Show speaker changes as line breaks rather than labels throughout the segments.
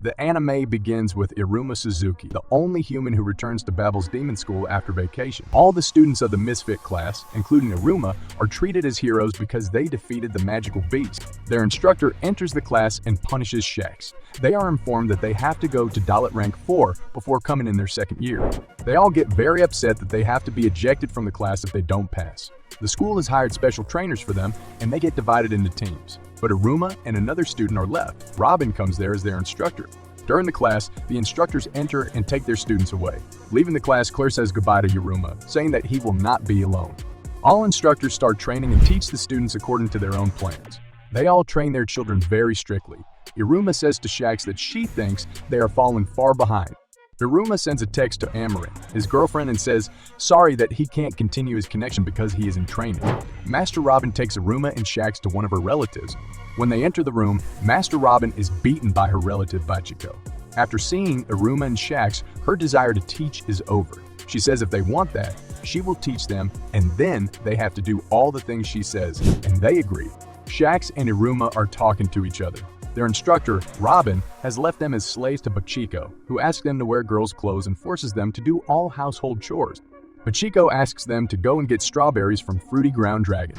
The anime begins with Iruma Suzuki, the only human who returns to Babel's demon school after vacation. All the students of the misfit class, including Iruma, are treated as heroes because they defeated the magical beast. Their instructor enters the class and punishes Shax. They are informed that they have to go to Dalit rank 4 before coming in their second year. They all get very upset that they have to be ejected from the class if they don't pass. The school has hired special trainers for them, and they get divided into teams. But Iruma and another student are left. Robin comes there as their instructor. During the class, the instructors enter and take their students away. Leaving the class, Claire says goodbye to Iruma, saying that he will not be alone. All instructors start training and teach the students according to their own plans. They all train their children very strictly. Iruma says to Shax that she thinks they are falling far behind. Iruma sends a text to Amaranth, his girlfriend, and says sorry that he can't continue his connection because he is in training. Master Robin takes Iruma and Shax to one of her relatives. When they enter the room, Master Robin is beaten by her relative Bachiko. After seeing Iruma and Shax, her desire to teach is over. She says if they want that, she will teach them, and then they have to do all the things she says, and they agree. Shax and Iruma are talking to each other. Their instructor, Robin, has left them as slaves to Bachiko, who asks them to wear girls' clothes and forces them to do all household chores. Bachiko asks them to go and get strawberries from Fruity Ground Dragon.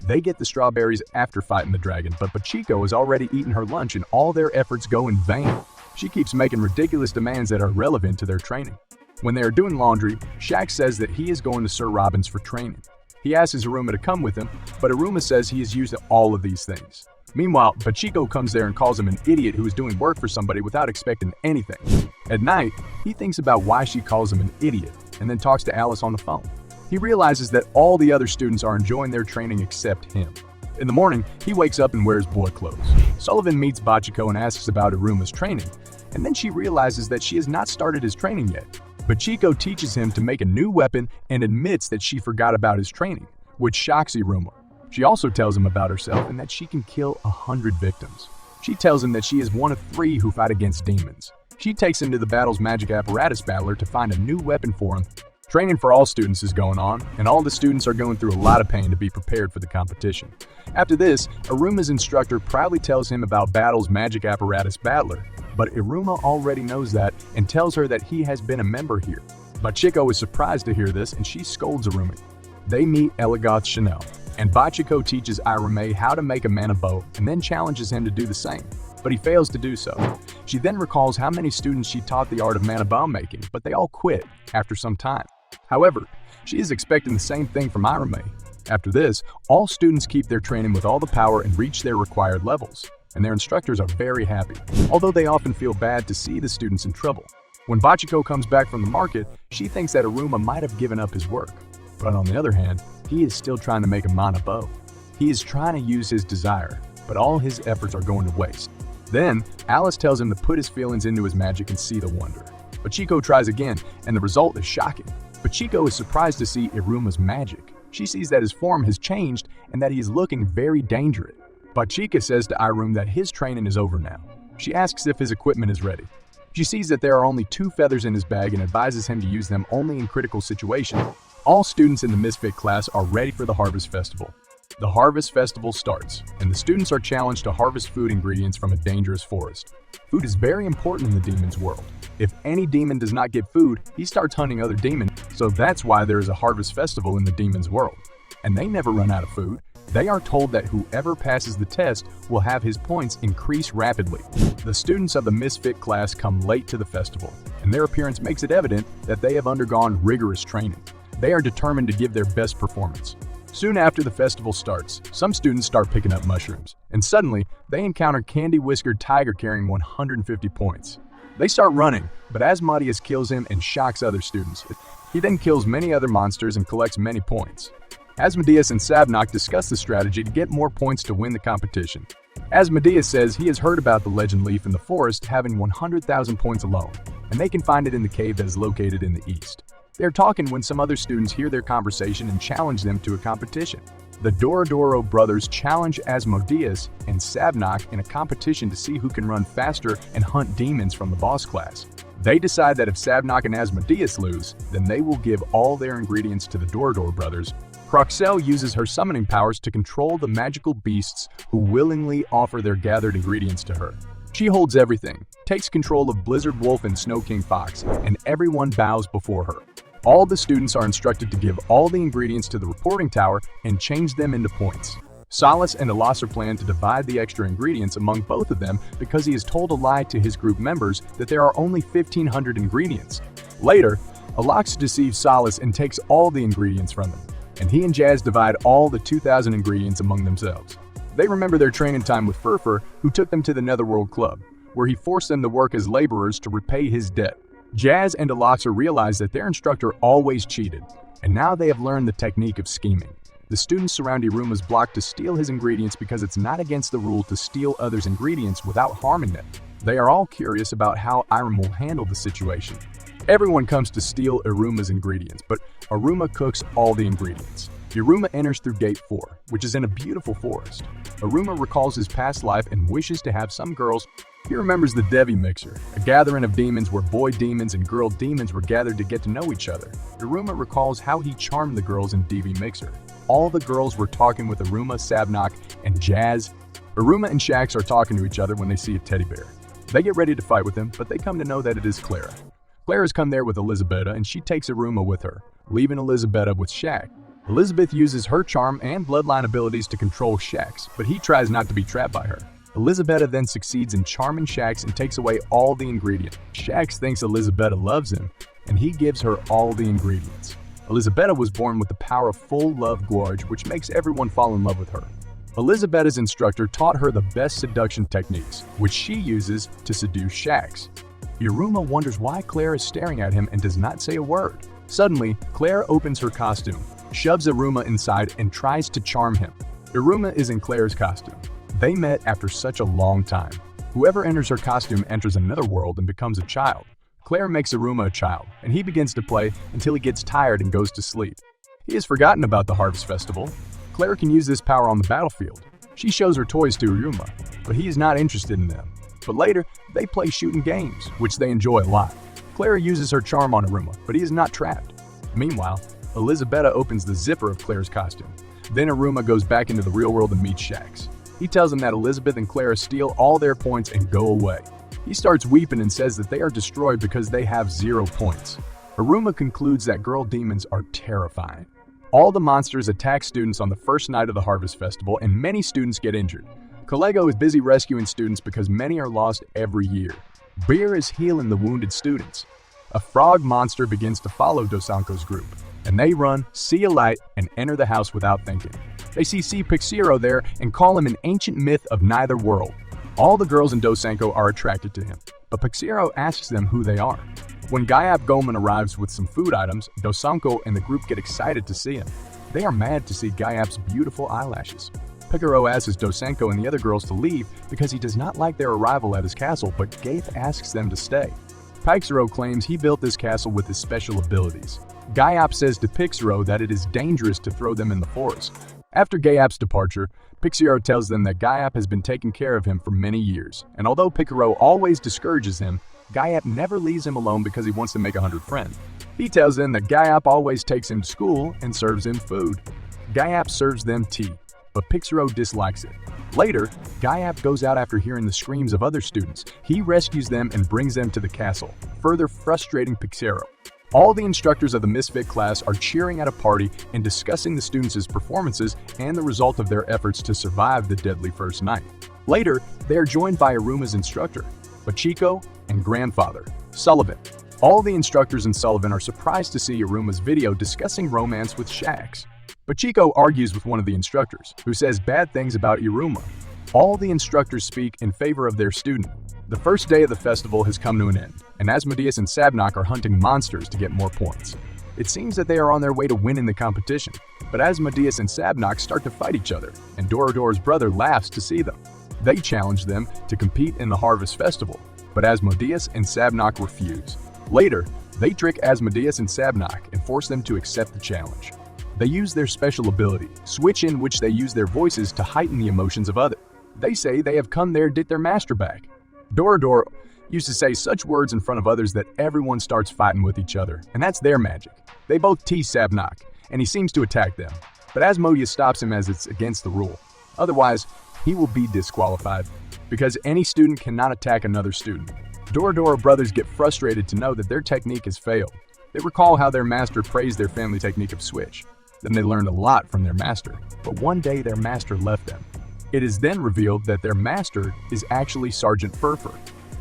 They get the strawberries after fighting the dragon, but Bachiko has already eaten her lunch and all their efforts go in vain. She keeps making ridiculous demands that are relevant to their training. When they are doing laundry, Shax says that he is going to Sir Robin's for training. He asks Iruma to come with him, but Iruma says he is used to all of these things. Meanwhile, Bachiko comes there and calls him an idiot who is doing work for somebody without expecting anything. At night, he thinks about why she calls him an idiot, and then talks to Alice on the phone. He realizes that all the other students are enjoying their training except him. In the morning, he wakes up and wears boy clothes. Sullivan meets Bachiko and asks about Iruma's training, and then she realizes that she has not started his training yet. Bachiko teaches him to make a new weapon and admits that she forgot about his training, which shocks Iruma. She also tells him about herself and that she can kill 100 victims. She tells him that she is one of 3 who fight against demons. She takes him to the battle's magic apparatus battler to find a new weapon for him. Training for all students is going on, and all the students are going through a lot of pain to be prepared for the competition. After this, Iruma's instructor proudly tells him about Battle's magic apparatus battler, but Iruma already knows that and tells her that he has been a member here. Bachiko is surprised to hear this and she scolds Iruma. They meet Eligoth Chanel, and Bachiko teaches Iruma how to make a mana bow and then challenges him to do the same, but he fails to do so. She then recalls how many students she taught the art of mana bow making, but they all quit after some time. However, she is expecting the same thing from Iruma. After this, all students keep their training with all the power and reach their required levels, and their instructors are very happy, although they often feel bad to see the students in trouble. When Bachiko comes back from the market, she thinks that Iruma might have given up his work. But on the other hand, he is still trying to make a mana bow. He is trying to use his desire, but all his efforts are going to waste. Then, Alice tells him to put his feelings into his magic and see the wonder. Bachiko tries again, and the result is shocking. Bachiko is surprised to see Iruma's magic. She sees that his form has changed and that he is looking very dangerous. Bachiko says to Iruma that his training is over now. She asks if his equipment is ready. She sees that there are only 2 feathers in his bag and advises him to use them only in critical situations. All students in the Misfit class are ready for the Harvest Festival. The Harvest Festival starts, and the students are challenged to harvest food ingredients from a dangerous forest. Food is very important in the demon's world. If any demon does not get food, he starts hunting other demons, so that's why there is a Harvest Festival in the demon's world. And they never run out of food. They are told that whoever passes the test will have his points increase rapidly. The students of the Misfit class come late to the festival, and their appearance makes it evident that they have undergone rigorous training. They are determined to give their best performance. Soon after the festival starts, some students start picking up mushrooms, and suddenly, they encounter Candy-Whiskered Tiger carrying 150 points. They start running, but Asmodeus kills him and shocks other students. He then kills many other monsters and collects many points. Asmodeus and Savnok discuss the strategy to get more points to win the competition. Asmodeus says he has heard about the legend leaf in the forest having 100,000 points alone, and they can find it in the cave that is located in the east. They are talking when some other students hear their conversation and challenge them to a competition. The Dorodoro brothers challenge Asmodeus and Savnok in a competition to see who can run faster and hunt demons from the boss class. They decide that if Savnok and Asmodeus lose, then they will give all their ingredients to the Dorodoro brothers. Croxel uses her summoning powers to control the magical beasts who willingly offer their gathered ingredients to her. She holds everything, takes control of Blizzard Wolf and Snow King Fox, and everyone bows before her. All the students are instructed to give all the ingredients to the reporting tower and change them into points. Solace and Alasar plan to divide the extra ingredients among both of them because he has told a lie to his group members that there are only 1,500 ingredients. Later, Alox deceives Solace and takes all the ingredients from him, and he and Jazz divide all the 2,000 ingredients among themselves. They remember their training time with Furfur, who took them to the Netherworld Club, where he forced them to work as laborers to repay his debt. Jazz and Aloxa realize that their instructor always cheated, and now they have learned the technique of scheming. The students surround Iruma's block to steal his ingredients because it's not against the rule to steal others' ingredients without harming them. They are all curious about how Iruma will handle the situation. Everyone comes to steal Iruma's ingredients, but Iruma cooks all the ingredients. Iruma enters through Gate 4, which is in a beautiful forest. Iruma recalls his past life and wishes to have some girls. He remembers the Devi Mixer, a gathering of demons where boy demons and girl demons were gathered to get to know each other. Iruma recalls how he charmed the girls in Devi Mixer. All the girls were talking with Iruma, Sabnok, and Jazz. Iruma and Shax are talking to each other when they see a teddy bear. They get ready to fight with him, but they come to know that it is Clara. Clara's come there with Elizabetta, and she takes Iruma with her, leaving Elizabetta with Shax. Elizabeth uses her charm and bloodline abilities to control Shax, but he tries not to be trapped by her. Elizabetta then succeeds in charming Shax and takes away all the ingredients. Shax thinks Elizabetta loves him, and he gives her all the ingredients. Elizabetta was born with the power of full love gorge, which makes everyone fall in love with her. Elizabetta's instructor taught her the best seduction techniques, which she uses to seduce Shax. Iruma wonders why Claire is staring at him and does not say a word. Suddenly, Claire opens her costume, shoves Iruma inside, and tries to charm him. Iruma is in Claire's costume. They met after such a long time. Whoever enters her costume enters another world and becomes a child. Claire makes Iruma a child, and he begins to play until he gets tired and goes to sleep. He has forgotten about the Harvest Festival. Claire can use this power on the battlefield. She shows her toys to Iruma, but he is not interested in them. But later, they play shooting games, which they enjoy a lot. Claire uses her charm on Iruma, but he is not trapped. Meanwhile, Elizabetta opens the zipper of Claire's costume. Then Iruma goes back into the real world and meets Shax. He tells him that Elizabeth and Clara steal all their points and go away. He starts weeping and says that they are destroyed because they have 0 points. Iruma concludes that girl demons are terrifying. All the monsters attack students on the first night of the Harvest Festival, and many students get injured. Collego is busy rescuing students because many are lost every year. Beer is healing the wounded students. A frog monster begins to follow Dosanko's group, and they run, see a light, and enter the house without thinking. They see Pixiro there and call him an ancient myth of neither world. All the girls in Dosanko are attracted to him, but Pixiro asks them who they are. When Gayap Goman arrives with some food items, Dosanko and the group get excited to see him. They are mad to see Gayap's beautiful eyelashes. Picaro asks Dosanko and the other girls to leave because he does not like their arrival at his castle, but Gaith asks them to stay. Pixaro claims he built this castle with his special abilities. Gayap says to Pixaro that it is dangerous to throw them in the forest. After Gayap's departure, Pixaro tells them that Gayap has been taking care of him for many years, and although Picaro always discourages him, Gayap never leaves him alone because he wants to make 100 friends. He tells them that Gayap always takes him to school and serves him food. Gayap serves them tea, but Pixaro dislikes it. Later, Gayap goes out after hearing the screams of other students. He rescues them and brings them to the castle, further frustrating Pixaro. All the instructors of the Misfit class are cheering at a party and discussing the students' performances and the result of their efforts to survive the deadly first night. Later, they are joined by Iruma's instructor, Pachiko, and grandfather, Sullivan. All the instructors in Sullivan are surprised to see Iruma's video discussing romance with Shax. Pachiko argues with one of the instructors, who says bad things about Iruma. All the instructors speak in favor of their student. The first day of the festival has come to an end, and Asmodeus and Sabnok are hunting monsters to get more points. It seems that they are on their way to winning the competition, but Asmodeus and Sabnok start to fight each other, and Dorador's brother laughs to see them. They challenge them to compete in the Harvest Festival, but Asmodeus and Sabnok refuse. Later, they trick Asmodeus and Sabnok and force them to accept the challenge. They use their special ability, Switch, in which they use their voices to heighten the emotions of others. They say they have come there to get their master back. Dorador used to say such words in front of others that everyone starts fighting with each other, and that's their magic. They both tease Sabnok, and he seems to attack them, but Asmodeus stops him as it's against the rule. Otherwise, he will be disqualified, because any student cannot attack another student. Dorodoro brothers get frustrated to know that their technique has failed. They recall how their master praised their family technique of switch. Then they learned a lot from their master, but one day their master left them. It is then revealed that their master is actually Sergeant Furfur.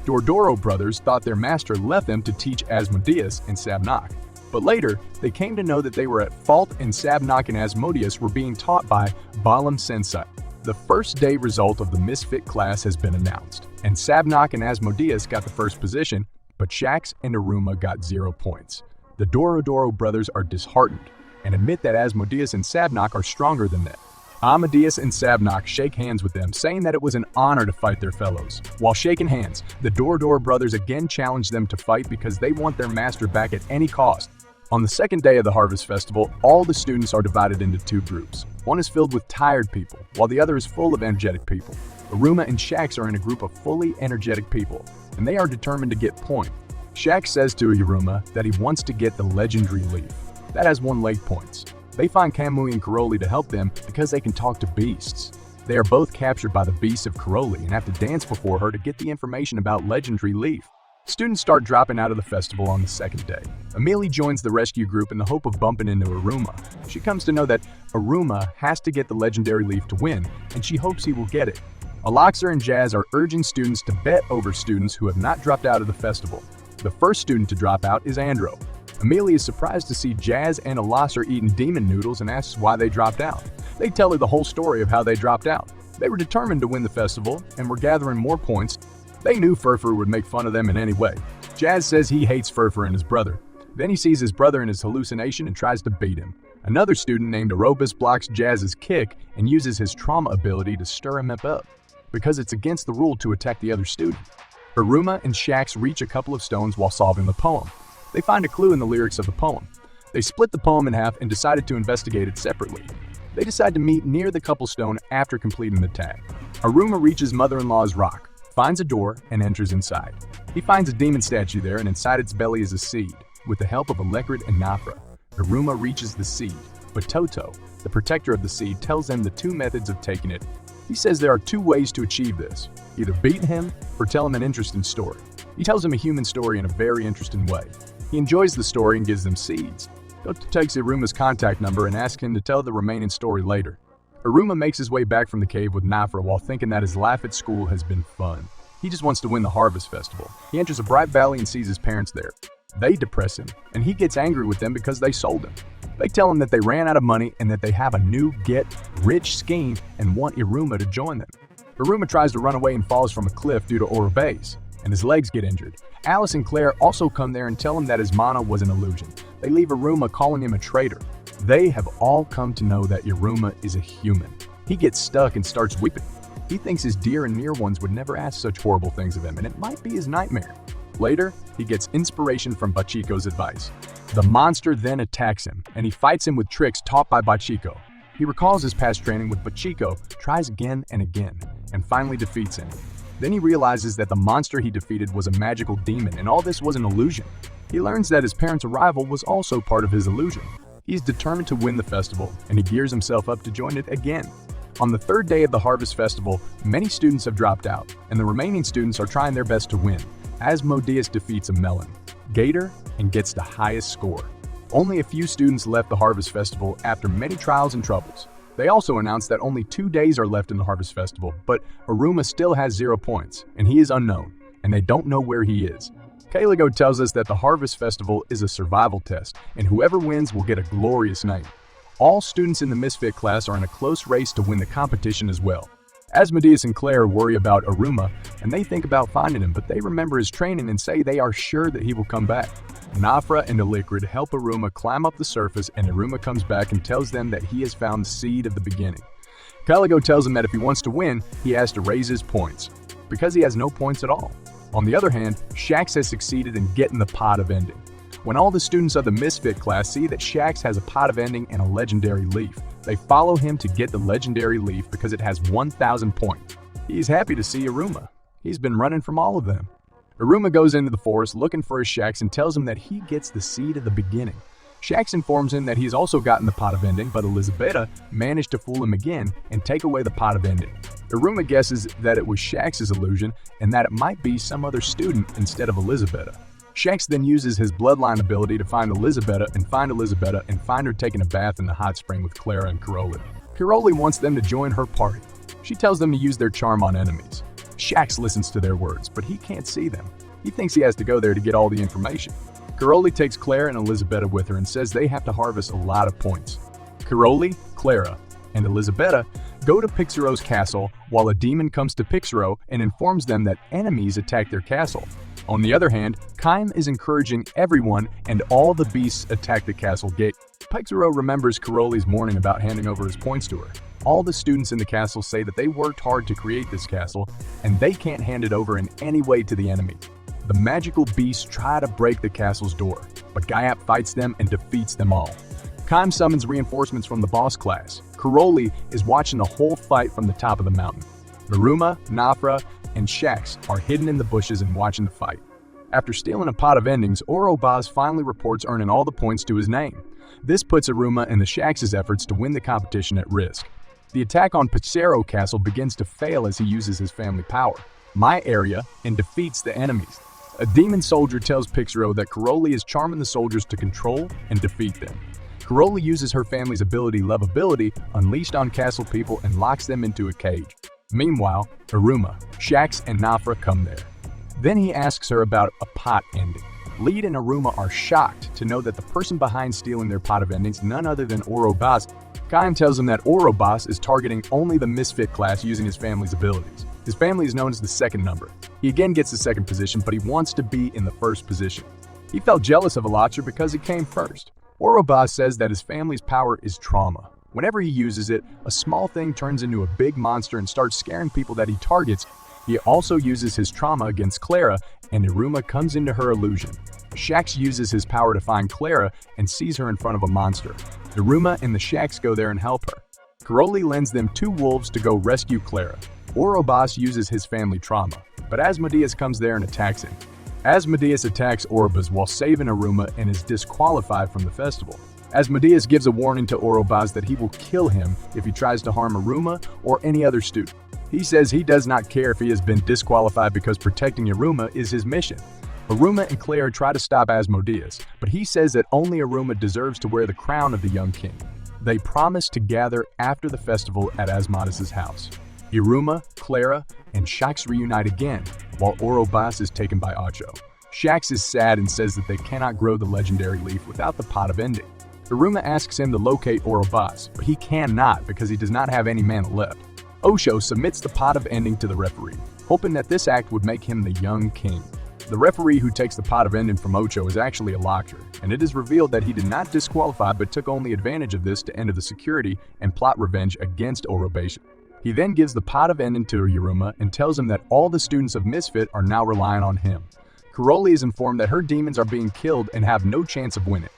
Dorodoro brothers thought their master left them to teach Asmodeus and Sabnock, but later they came to know that they were at fault and Sabnock and Asmodeus were being taught by Balam Sensei. The first day result of the Misfit class has been announced, and Sabnock and Asmodeus got the first position, but Shax and Iruma got 0 points. The Dorodoro brothers are disheartened and admit that Asmodeus and Sabnock are stronger than them. Amadeus and Sabnock shake hands with them, saying that it was an honor to fight their fellows. While shaking hands, the Dorodoro brothers again challenge them to fight because they want their master back at any cost. On the second day of the Harvest Festival, all the students are divided into 2 groups. One is filled with tired people, while the other is full of energetic people. Iruma and Shax are in a group of fully energetic people, and they are determined to get point. Shax says to Iruma that he wants to get the legendary leaf. That has 1 leg points. They find Kamui and Karoli to help them because they can talk to beasts. They are both captured by the beasts of Karoli and have to dance before her to get the information about legendary leaf. Students start dropping out of the festival on the second day. Amelie joins the rescue group in the hope of bumping into Iruma. She comes to know that Iruma has to get the legendary leaf to win, and she hopes he will get it. Aloxer and Jazz are urging students to bet over students who have not dropped out of the festival. The first student to drop out is Andro. Amelie is surprised to see Jazz and Aloxer eating demon noodles and asks why they dropped out. They tell her the whole story of how they dropped out. They were determined to win the festival and were gathering more points. They knew Furfur would make fun of them in any way. Jazz says he hates Furfur and his brother. Then he sees his brother in his hallucination and tries to beat him. Another student named Arobus blocks Jazz's kick and uses his trauma ability to stir him up, because it's against the rule to attack the other student. Iruma and Shax reach a couple of stones while solving the poem. They find a clue in the lyrics of the poem. They split the poem in half and decided to investigate it separately. They decide to meet near the couple stone after completing the tag. Iruma reaches mother-in-law's rock, finds a door, and enters inside. He finds a demon statue there, and inside its belly is a seed. With the help of Electrid and Nafra, Iruma reaches the seed, but Toto, the protector of the seed, tells them the 2 methods of taking it. He says there are 2 ways to achieve this, either beat him or tell him an interesting story. He tells him a human story in a very interesting way. He enjoys the story and gives them seeds. Toto takes Iruma's contact number and asks him to tell the remaining story later. Iruma makes his way back from the cave with Nafra while thinking that his life at school has been fun. He just wants to win the Harvest Festival. He enters a bright valley and sees his parents there. They depress him, and he gets angry with them because they sold him. They tell him that they ran out of money and that they have a new get-rich scheme and want Iruma to join them. Iruma tries to run away and falls from a cliff due to Orobase, and his legs get injured. Alice and Claire also come there and tell him that his mana was an illusion. They leave Iruma calling him a traitor. They have all come to know that Iruma is a human. He gets stuck and starts weeping. He thinks his dear and near ones would never ask such horrible things of him, and it might be his nightmare. Later, he gets inspiration from Bachiko's advice. The monster then attacks him, and he fights him with tricks taught by Bachiko. He recalls his past training with Bachiko, tries again and again, and finally defeats him. Then he realizes that the monster he defeated was a magical demon, and all this was an illusion. He learns that his parents' arrival was also part of his illusion. He's determined to win the festival, and he gears himself up to join it again. On the 3rd day of the Harvest Festival, many students have dropped out, and the remaining students are trying their best to win. Asmodeus defeats a melon, Gator, and gets the highest score. Only a few students left the Harvest Festival after many trials and troubles. They also announced that only 2 days are left in the Harvest Festival, but Iruma still has 0 points, and he is unknown, and they don't know where he is. Caligo tells us that the Harvest Festival is a survival test, and whoever wins will get a glorious night. All students in the Misfit class are in a close race to win the competition as well. Asmodeus and Claire worry about Iruma, and they think about finding him, but they remember his training and say they are sure that he will come back. Nafra and Electrid help Iruma climb up the surface, and Iruma comes back and tells them that he has found the seed of the beginning. Caligo tells him that if he wants to win, he has to raise his points, because he has no points at all. On the other hand, Shax has succeeded in getting the pot of ending. When all the students of the Misfit class see that Shax has a pot of ending and a legendary leaf, they follow him to get the legendary leaf because it has 1,000 points. He's happy to see Iruma. He's been running from all of them. Iruma goes into the forest looking for his Shax and tells him that he gets the seed of the beginning. Shax informs him that he's also gotten the pot of ending, but Elizabetta managed to fool him again and take away the pot of ending. Iruma guesses that it was Shax's illusion and that it might be some other student instead of Elizabetta. Shax then uses his bloodline ability to find Elizabetta and find her taking a bath in the hot spring with Clara and Caroli. Caroli wants them to join her party. She tells them to use their charm on enemies. Shax listens to their words, but he can't see them. He thinks he has to go there to get all the information. Caroli takes Clara and Elizabetta with her and says they have to harvest a lot of points. Caroli, Clara, and Elizabetta go to Pixaro's castle while a demon comes to Pixaro and informs them that enemies attack their castle. On the other hand, Kaim is encouraging everyone and all the beasts attack the castle gate. Pixaro remembers Caroli's warning about handing over his points to her. All the students in the castle say that they worked hard to create this castle and they can't hand it over in any way to the enemy. The magical beasts try to break the castle's door, but Gaiap fights them and defeats them all. Kaim summons reinforcements from the boss class. Caroli is watching the whole fight from the top of the mountain. Iruma, Nafra, and Shax are hidden in the bushes and watching the fight. After stealing a pot of endings, Orobaz finally reports earning all the points to his name. This puts Iruma and the Shax's efforts to win the competition at risk. The attack on Pixaro Castle begins to fail as he uses his family power, My Area, and defeats the enemies. A demon soldier tells Pixaro that Caroli is charming the soldiers to control and defeat them. Caroli uses her family's ability Lovability unleashed on castle people and locks them into a cage. Meanwhile, Iruma, Shax, and Nafra come there. Then he asks her about a pot ending. Lead and Iruma are shocked to know that the person behind stealing their pot of endings is none other than Orobaz. Kaim tells him that Orobaz is targeting only the misfit class using his family's abilities. His family is known as the second number. He again gets the second position, but he wants to be in the first position. He felt jealous of Alatra because he came first. Orobaz says that his family's power is trauma. Whenever he uses it, a small thing turns into a big monster and starts scaring people that he targets. He also uses his trauma against Clara, and Iruma comes into her illusion. Shax uses his power to find Clara and sees her in front of a monster. Iruma and the Shax go there and help her. Caroli lends them 2 wolves to go rescue Clara. Orobaz uses his family trauma, but Asmodeus comes there and attacks him. Asmodeus attacks Orobaz while saving Iruma and is disqualified from the festival. Asmodeus gives a warning to Orobaz that he will kill him if he tries to harm Iruma or any other student. He says he does not care if he has been disqualified because protecting Iruma is his mission. Iruma and Clara try to stop Asmodeus, but he says that only Iruma deserves to wear the crown of the young king. They promise to gather after the festival at Asmodeus' house. Iruma, Clara, and Shax reunite again, while Orobaz is taken by Ocho. Shax is sad and says that they cannot grow the legendary leaf without the pot of ending. Iruma asks him to locate Orobaz, but he cannot because he does not have any mana left. Osho submits the pot of ending to the referee, hoping that this act would make him the young king. The referee who takes the pot of ending from Ocho is actually a Loctor, and it is revealed that he did not disqualify but took only advantage of this to enter the security and plot revenge against Orobation. He then gives the pot of ending to Iruma and tells him that all the students of Misfit are now relying on him. Caroli is informed that her demons are being killed and have no chance of winning.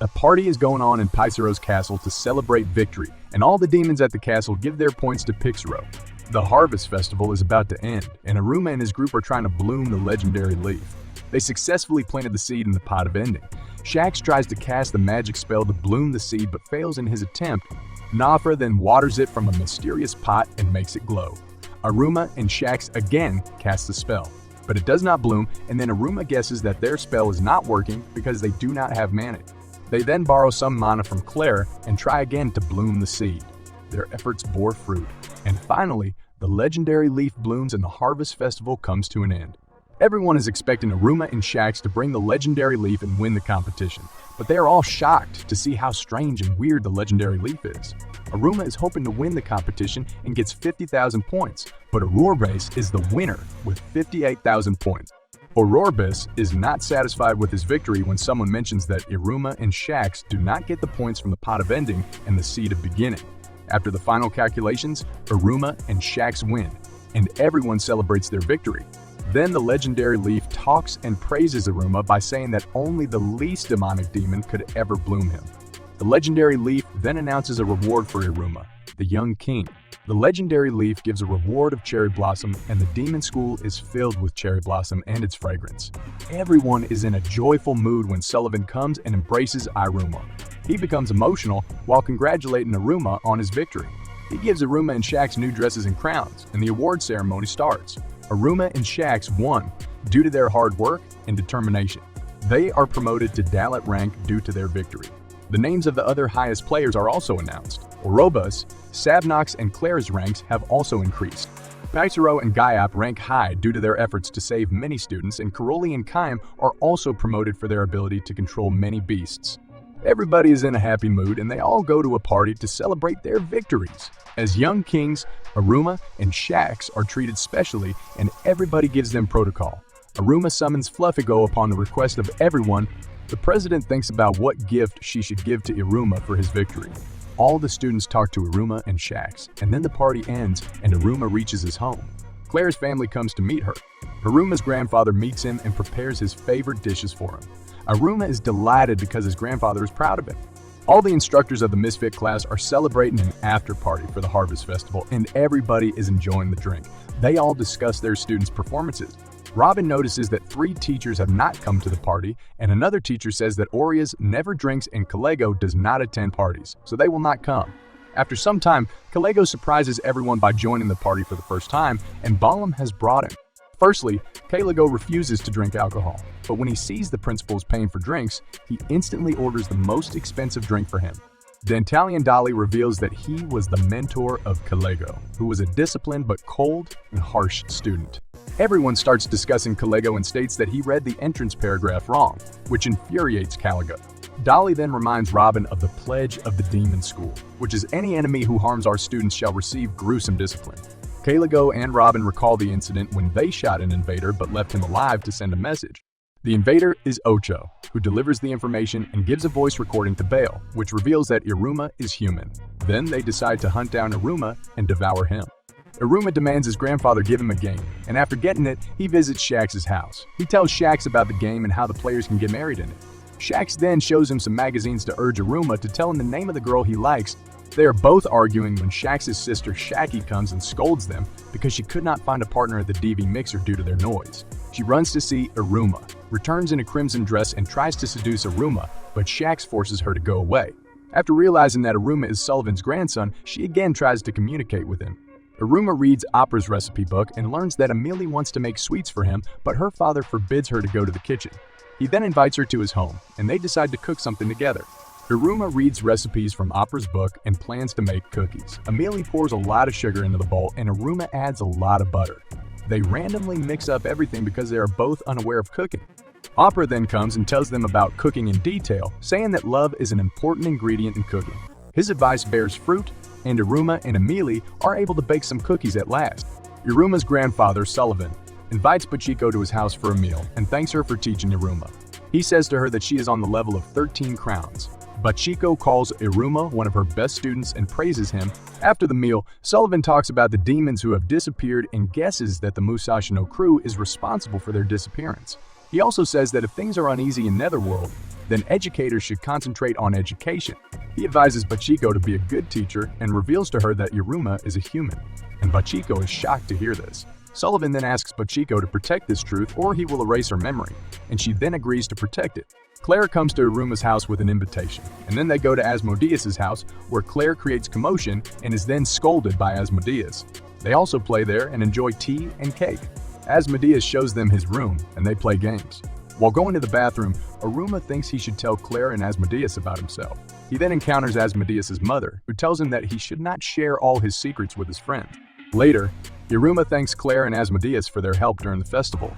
A party is going on in Pixaro's castle to celebrate victory, and all the demons at the castle give their points to Pixaro. The Harvest Festival is about to end, and Iruma and his group are trying to bloom the legendary leaf. They successfully planted the seed in the pot of ending. Shax tries to cast the magic spell to bloom the seed but fails in his attempt. Nafra then waters it from a mysterious pot and makes it glow. Iruma and Shax again cast the spell, but it does not bloom, and then Iruma guesses that their spell is not working because they do not have mana. They then borrow some mana from Claire and try again to bloom the seed. Their efforts bore fruit, and finally, the legendary leaf blooms and the Harvest Festival comes to an end. Everyone is expecting Iruma and Shax to bring the legendary leaf and win the competition, but they are all shocked to see how strange and weird the legendary leaf is. Iruma is hoping to win the competition and gets 50,000 points, but Aurorbase is the winner with 58,000 points. Aurorbase is not satisfied with his victory when someone mentions that Iruma and Shax do not get the points from the pot of ending and the seed of beginning. After the final calculations, Iruma and Shax win, and everyone celebrates their victory. Then the legendary leaf talks and praises Iruma by saying that only the least demonic demon could ever bloom him. The legendary leaf then announces a reward for Iruma, the young king. The legendary leaf gives a reward of cherry blossom, and the demon school is filled with cherry blossom and its fragrance. Everyone is in a joyful mood when Sullivan comes and embraces Iruma. He becomes emotional while congratulating Iruma on his victory. He gives Iruma and Shax new dresses and crowns, and the award ceremony starts. Iruma and Shax won due to their hard work and determination. They are promoted to Dalit rank due to their victory. The names of the other highest players are also announced. Orobas, Sabnox, and Claire's ranks have also increased. Paisaro and Gaiap rank high due to their efforts to save many students, and Karoli and Kaim are also promoted for their ability to control many beasts. Everybody is in a happy mood, and they all go to a party to celebrate their victories. As young kings, Iruma and Shax are treated specially, and everybody gives them protocol. Iruma summons Fluffigo upon the request of everyone. The president thinks about what gift she should give to Iruma for his victory. All the students talk to Iruma and Shax, and then the party ends and Iruma reaches his home. Claire's family comes to meet her. Iruma's grandfather meets him and prepares his favorite dishes for him. Iruma is delighted because his grandfather is proud of him. All the instructors of the Misfit class are celebrating an after-party for the Harvest Festival, and everybody is enjoying the drink. They all discuss their students' performances. Robin notices that 3 teachers have not come to the party, and another teacher says that Orias never drinks and Kalego does not attend parties, so they will not come. After some time, Kalego surprises everyone by joining the party for the first time, and Balam has brought him. Firstly, Kalego refuses to drink alcohol, but when he sees the principals paying for drinks, he instantly orders the most expensive drink for him. Dantalian Dali reveals that he was the mentor of Kalego, who was a disciplined but cold and harsh student. Everyone starts discussing Kalego and states that he read the entrance paragraph wrong, which infuriates Kalego. Dali then reminds Robin of the pledge of the demon school, which is any enemy who harms our students shall receive gruesome discipline. Kalego and Robin recall the incident when they shot an invader but left him alive to send a message. The invader is Ocho, who delivers the information and gives a voice recording to Bale, which reveals that Iruma is human. Then they decide to hunt down Iruma and devour him. Iruma demands his grandfather give him a game, and after getting it, he visits Shax's house. He tells Shax about the game and how the players can get married in it. Shax then shows him some magazines to urge Iruma to tell him the name of the girl he likes. They are both arguing when Shax's sister Shaki comes and scolds them because she could not find a partner at the DV mixer due to their noise. She runs to see Iruma, returns in a crimson dress and tries to seduce Iruma, but Shax forces her to go away. After realizing that Iruma is Sullivan's grandson, she again tries to communicate with him. Iruma reads Opera's recipe book and learns that Amelie wants to make sweets for him, but her father forbids her to go to the kitchen. He then invites her to his home, and they decide to cook something together. Iruma reads recipes from Opera's book and plans to make cookies. Amelie pours a lot of sugar into the bowl, and Iruma adds a lot of butter. They randomly mix up everything because they are both unaware of cooking. Opera then comes and tells them about cooking in detail, saying that love is an important ingredient in cooking. His advice bears fruit, and Iruma and Amelie are able to bake some cookies at last. Iruma's grandfather, Sullivan, invites Pachiko to his house for a meal and thanks her for teaching Iruma. He says to her that she is on the level of 13 crowns. Pachiko calls Iruma one of her best students and praises him. After the meal, Sullivan talks about the demons who have disappeared and guesses that the Musashi no crew is responsible for their disappearance. He also says that if things are uneasy in Netherworld, then educators should concentrate on education. He advises Pachiko to be a good teacher and reveals to her that Iruma is a human, and Pachiko is shocked to hear this. Sullivan then asks Pachiko to protect this truth or he will erase her memory, and she then agrees to protect it. Claire comes to Iruma's house with an invitation, and then they go to Asmodeus' house where Claire creates commotion and is then scolded by Asmodeus. They also play there and enjoy tea and cake. Asmodeus shows them his room and they play games. While going to the bathroom, Iruma thinks he should tell Claire and Asmodeus about himself. He then encounters Asmodeus' mother, who tells him that he should not share all his secrets with his friends. Later, Iruma thanks Claire and Asmodeus for their help during the festival.